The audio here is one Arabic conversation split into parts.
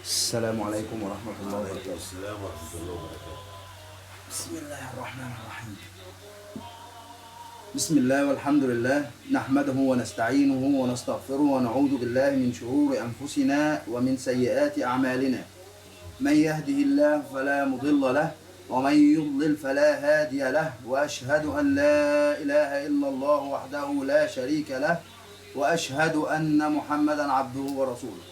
السلام عليكم ورحمة الله وعليكم وبركاته. السلام ورحمة الله وبركاته. بسم الله الرحمن الرحيم. بسم الله والحمد لله نحمده ونستعينه ونستغفره ونعوذ بالله من شرور أنفسنا ومن سيئات أعمالنا. من يهده الله فلا مضل له ومن يضلل فلا هادي له، وأشهد أن لا إله إلا الله وحده لا شريك له، وأشهد أن محمدا عبده ورسوله.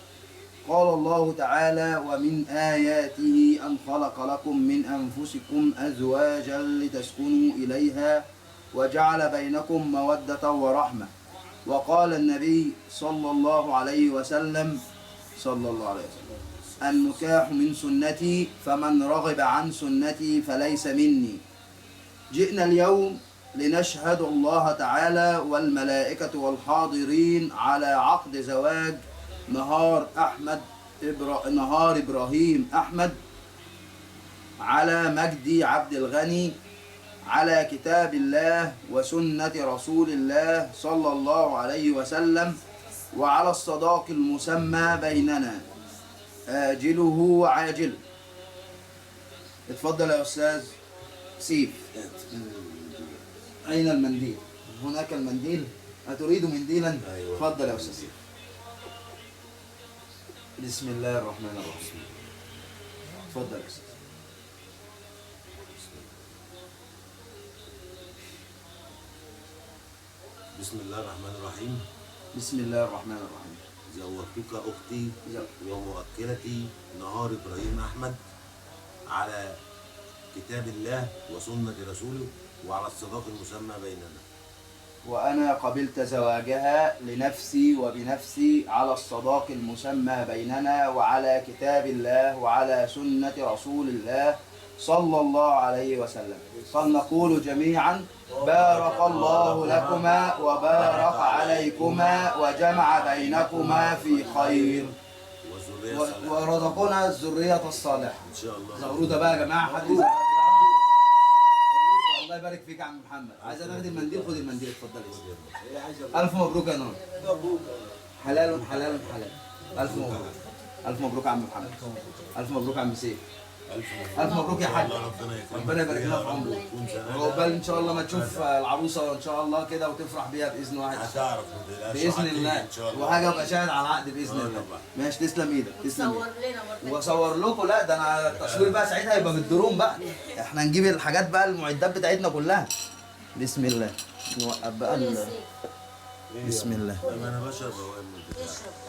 قال الله تعالى: ومن آياته أن خلق لكم من أنفسكم أزواجا لتسكنوا إليها وجعل بينكم مودة ورحمة. وقال النبي صلى الله عليه وسلم النكاح من سنتي فمن رغب عن سنتي فليس مني. جئنا اليوم لنشهد الله تعالى والملائكة والحاضرين على عقد زواج نهار إبراهيم أحمد على مجدي عبد الغني على كتاب الله وسنة رسول الله صلى الله عليه وسلم، وعلى الصداق المسمى بيننا آجله وعاجله. اتفضل يا أستاذ سيف. أين المنديل؟ هناك المنديل. أتريد منديلا؟ أيوة. اتفضل يا أستاذ سيف. بسم الله الرحمن الرحيم. اتفضل يا أستاذ. بسم الله الرحمن الرحيم. بسم الله الرحمن الرحيم. زوجتك أختي ومؤكلتي نهار إبراهيم أحمد على كتاب الله وسنة رسوله وعلى الصداق المسمى بيننا. وأنا قبلت زواجها لنفسي وبنفسي على الصداق المسمى بيننا وعلى كتاب الله وعلى سنة رسول الله صلى الله عليه وسلم. فلنقول جميعا: بارك الله لكما وبارك عليكما وجمع بينكما في خير والذرية الصالحة ورزقنا الذرية الصالحة. إن شاء الله. زغروطة بقى يا جماعة. حد الله يبارك فيك يا عم محمد. عايز تاخد المنديل؟ خد المنديل. اتفضل يا سيدي. ألف مبروك يا نور. حلال حلال حلال. ألف مبروك. ألف مبروك يا عم محمد. ألف مبروك يا عم سيف. ألف مبروك يا حاج. ربنا يبارك لنا في عمرك. وعقبال إن شاء الله ما تشوف العروسة إن شاء الله كده وتفرح بيها بإذن واحد. هتعرف بإذن الله. وحاجة أبقى شاهد على العقد بإذن الله. ماشي. تسلم إيدك. تسلم صور إيدك. لنا برضه. واصور لكم. لا ده انا التصوير بقى ساعتها هيبقى بالدرون بقى. احنا نجيب الحاجات بقى، المعدات بتاعتنا كلها. بسم الله. نوقف بقى قول يا سيف. بسم الله. انا بشرب هو اشرب.